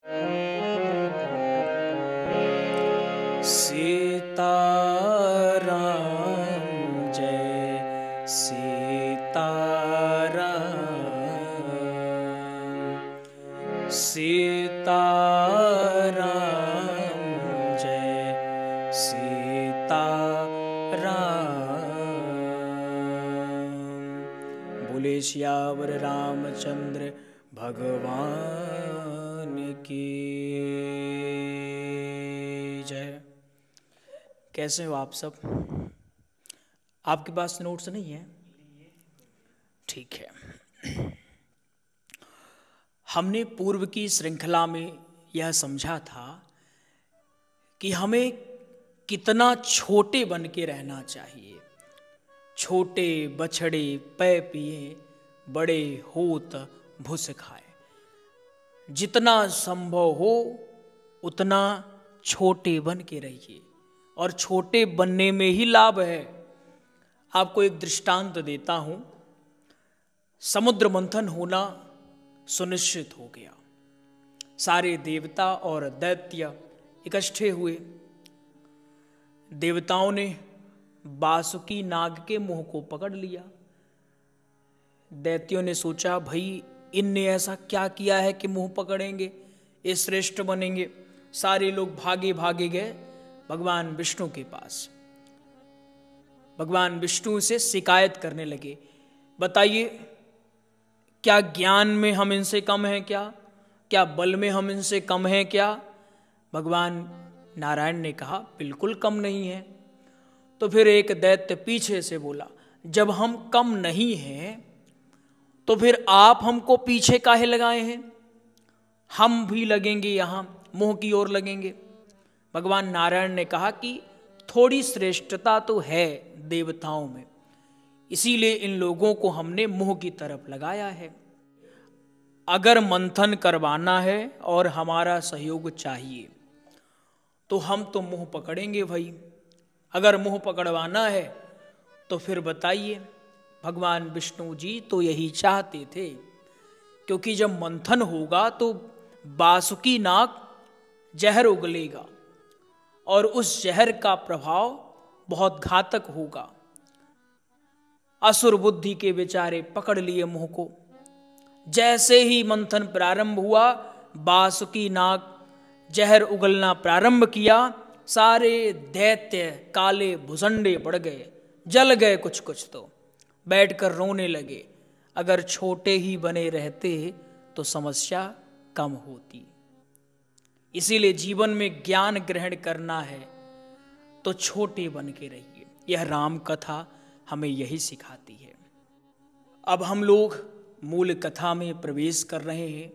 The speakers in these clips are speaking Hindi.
सीताराम जय सीताराम, सीताराम जय सीताराम। बोले सियावर रामचंद्र भगवान की जय। कैसे हो आप सब? आपके पास नोट्स नहीं है? ठीक है। हमने पूर्व की श्रृंखला में यह समझा था कि हमें कितना छोटे बन के रहना चाहिए। छोटे बछड़े पै पिए, बड़े होत भुस खाए। जितना संभव हो उतना छोटे बन के रहिए, और छोटे बनने में ही लाभ है। आपको एक दृष्टांत देता हूं। समुद्र मंथन होना सुनिश्चित हो गया। सारे देवता और दैत्य इकट्ठे हुए। देवताओं ने बासुकी नाग के मुंह को पकड़ लिया। दैत्यों ने सोचा, भाई इनने ऐसा क्या किया है कि मुंह पकड़ेंगे, ये श्रेष्ठ बनेंगे। सारे लोग भागे भागे गए भगवान विष्णु के पास। भगवान विष्णु से शिकायत करने लगे, बताइए क्या ज्ञान में हम इनसे कम हैं क्या बल में हम इनसे कम हैं क्या? भगवान नारायण ने कहा, बिल्कुल कम नहीं है। तो फिर एक दैत्य पीछे से बोला, जब हम कम नहीं हैं तो फिर आप हमको पीछे काहे लगाए हैं? हम भी लगेंगे, यहां मुंह की ओर लगेंगे। भगवान नारायण ने कहा कि थोड़ी श्रेष्ठता तो है देवताओं में, इसीलिए इन लोगों को हमने मुंह की तरफ लगाया है। अगर मंथन करवाना है और हमारा सहयोग चाहिए तो हम तो मुंह पकड़ेंगे भाई। अगर मुंह पकड़वाना है तो फिर बताइए। भगवान विष्णु जी तो यही चाहते थे, क्योंकि जब मंथन होगा तो बासुकी नाग जहर उगलेगा और उस जहर का प्रभाव बहुत घातक होगा। असुर बुद्धि के बेचारे पकड़ लिए मुंह को। जैसे ही मंथन प्रारंभ हुआ, बासुकी नाग जहर उगलना प्रारंभ किया। सारे दैत्य काले भुसंडे पड़ गए, जल गए। कुछ तो बैठकर रोने लगे। अगर छोटे ही बने रहते तो समस्या कम होती। इसीलिए जीवन में ज्ञान ग्रहण करना है तो छोटे बन के रहिए। यह राम कथा हमें यही सिखाती है। अब हम लोग मूल कथा में प्रवेश कर रहे हैं।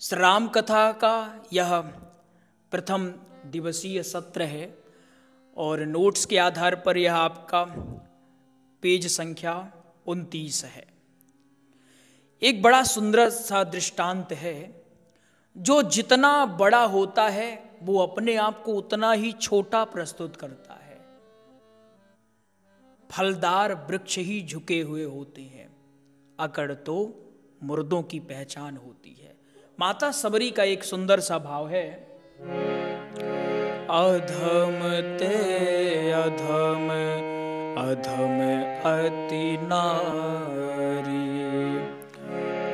श्री राम कथा का यह प्रथम दिवसीय सत्र है और नोट्स के आधार पर यह आपका पेज संख्या 29 है। एक बड़ा सुंदर सा दृष्टांत है। जो जितना बड़ा होता है वो अपने आप को उतना ही छोटा प्रस्तुत करता है। फलदार वृक्ष ही झुके हुए होते हैं, अकड़ तो मुर्दों की पहचान होती है। माता सबरी का एक सुंदर सा भाव है। अधम ते अधम अधम अति नारी,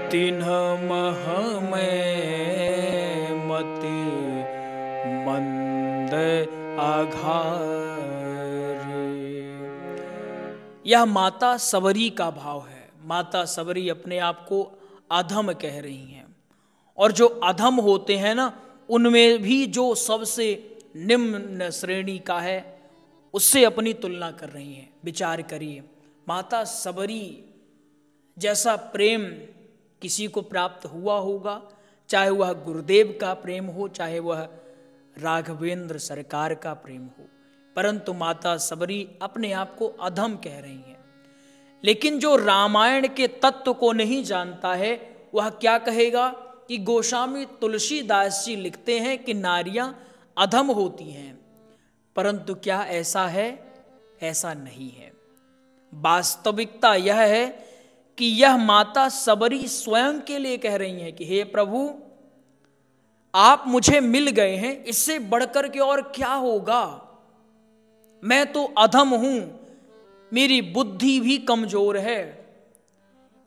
तिन्ह मह में मति मंद आघारी। यह माता सबरी का भाव है। माता सबरी अपने आप को अधम कह रही हैं, और जो अधम होते हैं ना, उनमें भी जो सबसे निम्न श्रेणी का है उससे अपनी तुलना कर रही हैं। विचार करिए, माता सबरी जैसा प्रेम किसी को प्राप्त हुआ होगा, चाहे वह गुरुदेव का प्रेम हो, चाहे वह राघवेंद्र सरकार का प्रेम हो, परंतु माता सबरी अपने आप को अधम कह रही हैं। लेकिन जो रामायण के तत्व को नहीं जानता है वह क्या कहेगा कि गोस्वामी तुलसीदास जी लिखते हैं कि नारियां अधम होती हैं, परंतु क्या ऐसा है? ऐसा नहीं है। वास्तविकता यह है कि यह माता सबरी स्वयं के लिए कह रही हैं कि हे प्रभु, आप मुझे मिल गए हैं, इससे बढ़कर के और क्या होगा। मैं तो अधम हूं, मेरी बुद्धि भी कमजोर है।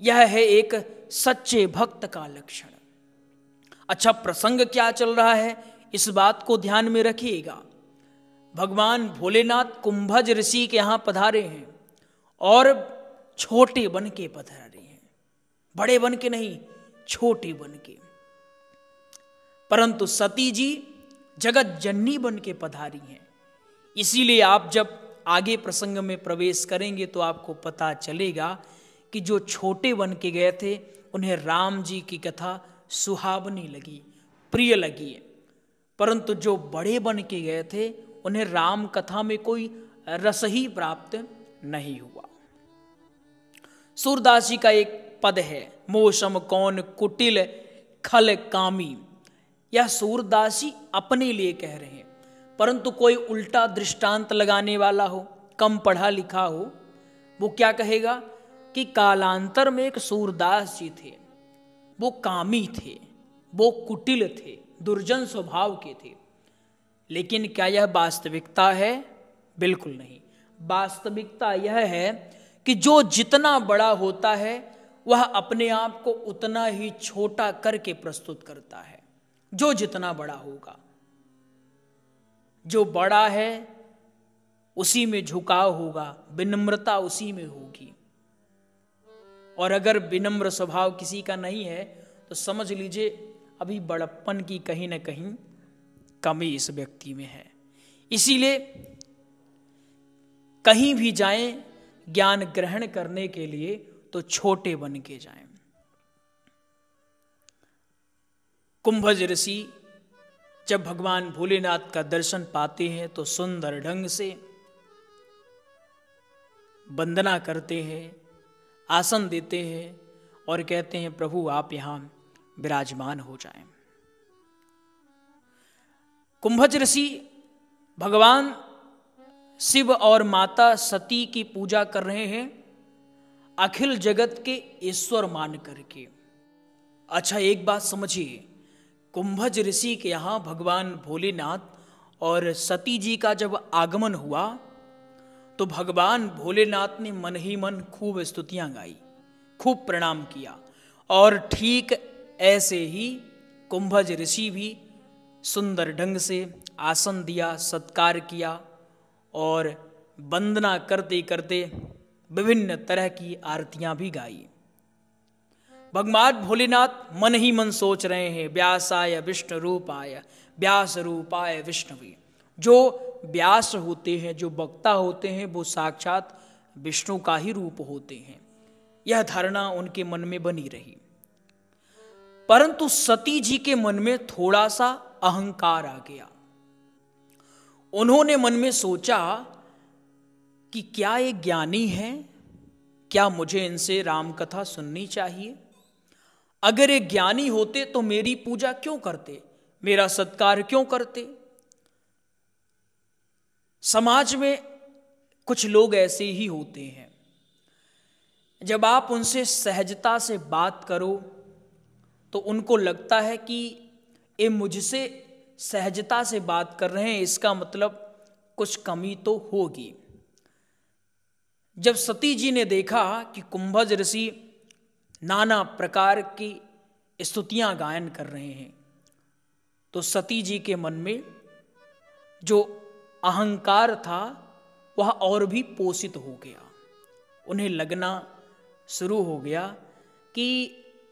यह है एक सच्चे भक्त का लक्षण। अच्छा, प्रसंग क्या चल रहा है इस बात को ध्यान में रखिएगा। भगवान भोलेनाथ कुंभज ऋषि के यहां पधारे हैं और छोटे बन के पधारे हैं, बड़े बन के नहीं, छोटे बन के। परंतु सती जी जगत जननी बन के पधारी हैं। इसीलिए आप जब आगे प्रसंग में प्रवेश करेंगे तो आपको पता चलेगा कि जो छोटे बन के गए थे उन्हें राम जी की कथा सुहावनी लगी, प्रिय लगी, परंतु जो बड़े बन के गए थे उन्हें राम कथा में कोई रस ही प्राप्त नहीं हुआ। सूरदास जी का एक पद है, मोसम कौन कुटिल खल कामी। यह सूरदास जी अपने लिए कह रहे हैं, परंतु कोई उल्टा दृष्टांत लगाने वाला हो, कम पढ़ा लिखा हो, वो क्या कहेगा कि कालांतर में एक सूरदास जी थे, वो कामी थे, वो कुटिल थे, दुर्जन स्वभाव के थे। लेकिन क्या यह वास्तविकता है? बिल्कुल नहीं। वास्तविकता यह है कि जो जितना बड़ा होता है वह अपने आप को उतना ही छोटा करके प्रस्तुत करता है। जो जितना बड़ा होगा, जो बड़ा है उसी में झुकाव होगा, विनम्रता उसी में होगी। और अगर विनम्र स्वभाव किसी का नहीं है तो समझ लीजिए अभी बड़प्पन की कहीं ना कहीं कमी इस व्यक्ति में है। इसीलिए कहीं भी जाएं ज्ञान ग्रहण करने के लिए तो छोटे बन के जाएं। कुंभज ऋषि जब भगवान भोलेनाथ का दर्शन पाते हैं तो सुंदर ढंग से वंदना करते हैं, आसन देते हैं और कहते हैं प्रभु आप यहां विराजमान हो जाएं। कुंभज ऋषि भगवान शिव और माता सती की पूजा कर रहे हैं, अखिल जगत के ईश्वर मान करके। अच्छा, एक बात समझिए, कुंभज ऋषि के यहां भगवान भोलेनाथ और सती जी का जब आगमन हुआ तो भगवान भोलेनाथ ने मन ही मन खूब स्तुतियां गाई, खूब प्रणाम किया। और ठीक ऐसे ही कुंभज ऋषि भी सुंदर ढंग से आसन दिया, सत्कार किया और वंदना करते करते विभिन्न तरह की आरतियां भी गाई। भगवान भोलेनाथ मन ही मन सोच रहे हैं व्यासाय विष्णु रूपाय व्यास रूपाय विष्णुवे। जो व्यास होते हैं, जो वक्ता होते हैं, वो साक्षात विष्णु का ही रूप होते हैं। यह धारणा उनके मन में बनी रही। परंतु सती जी के मन में थोड़ा सा अहंकार आ गया। उन्होंने मन में सोचा कि क्या ये ज्ञानी हैं, क्या मुझे इनसे राम कथा सुननी चाहिए? अगर ये ज्ञानी होते तो मेरी पूजा क्यों करते, मेरा सत्कार क्यों करते? समाज में कुछ लोग ऐसे ही होते हैं, जब आप उनसे सहजता से बात करो तो उनको लगता है कि ये मुझसे सहजता से बात कर रहे हैं, इसका मतलब कुछ कमी तो होगी। जब सती जी ने देखा कि कुंभज ऋषि नाना प्रकार की स्तुतियां गायन कर रहे हैं तो सती जी के मन में जो अहंकार था वह और भी पोषित हो गया। उन्हें लगना शुरू हो गया कि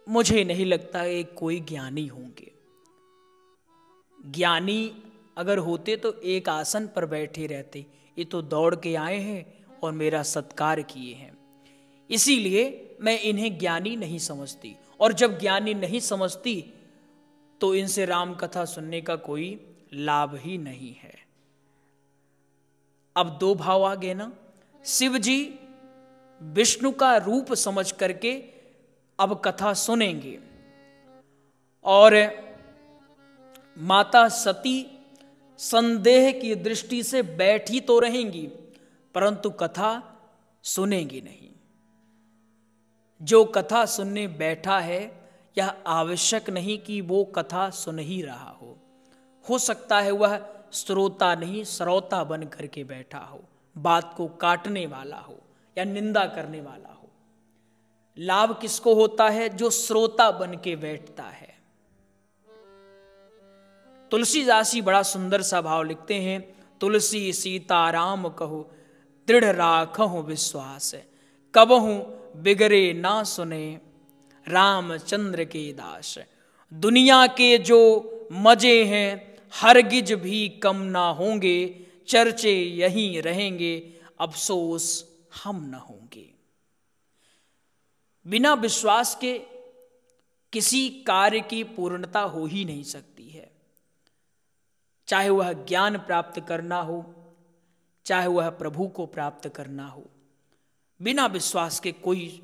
मुझे नहीं लगता ये कोई ज्ञानी होंगे। ज्ञानी अगर होते तो एक आसन पर बैठे रहते, ये तो दौड़ के आए हैं और मेरा सत्कार किए हैं, इसीलिए मैं इन्हें ज्ञानी नहीं समझती। और जब ज्ञानी नहीं समझती तो इनसे राम कथा सुनने का कोई लाभ ही नहीं है। अब दो भाव आ गए ना। शिव जी विष्णु का रूप समझ करके अब कथा सुनेंगे और माता सती संदेह की दृष्टि से बैठी तो रहेंगी परंतु कथा सुनेंगी नहीं। जो कथा सुनने बैठा है यह आवश्यक नहीं कि वो कथा सुन ही रहा हो सकता है वह श्रोता नहीं श्रोता बन करके बैठा हो, बात को काटने वाला हो या निंदा करने वाला हो। लाभ किसको होता है? जो श्रोता बन के बैठता है। तुलसीदास जी बड़ा सुंदर सा भाव लिखते हैं, तुलसी सीताराम कहो दृढ़ राखहु विश्वास, कबहु बिगड़े ना सुने रामचंद्र के दास। दुनिया के जो मजे हैं हरगिज भी कम ना होंगे, चर्चे यहीं रहेंगे अफसोस हम न होंगे। बिना विश्वास के किसी कार्य की पूर्णता हो ही नहीं सकती है, चाहे वह ज्ञान प्राप्त करना हो, चाहे वह प्रभु को प्राप्त करना हो। बिना विश्वास के कोई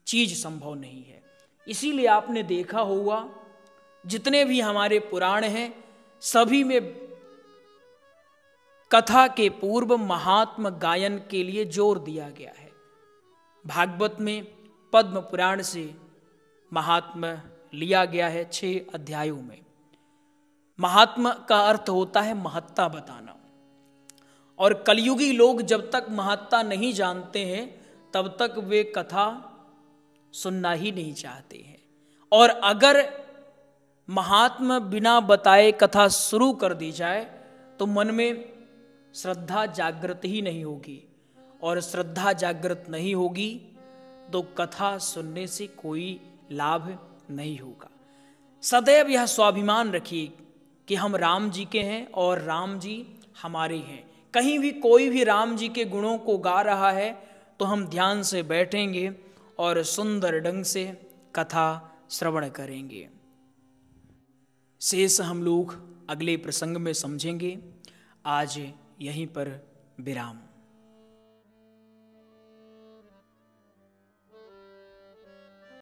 चीज संभव नहीं है। इसीलिए आपने देखा होगा जितने भी हमारे पुराण हैं सभी में कथा के पूर्व महात्म गायन के लिए जोर दिया गया है। भागवत में पद्म पुराण से महात्म लिया गया है 6 अध्यायों में। महात्मा का अर्थ होता है महत्ता बताना, और कलयुगी लोग जब तक महत्ता नहीं जानते हैं तब तक वे कथा सुनना ही नहीं चाहते हैं। और अगर महात्मा बिना बताए कथा शुरू कर दी जाए तो मन में श्रद्धा जागृत ही नहीं होगी, और श्रद्धा जागृत नहीं होगी तो कथा सुनने से कोई लाभ नहीं होगा। सदैव यह स्वाभिमान रखिए कि हम राम जी के हैं और राम जी हमारे हैं। कहीं भी कोई भी राम जी के गुणों को गा रहा है तो हम ध्यान से बैठेंगे और सुंदर ढंग से कथा श्रवण करेंगे। शेष हम लोग अगले प्रसंग में समझेंगे। आज यहीं पर विराम।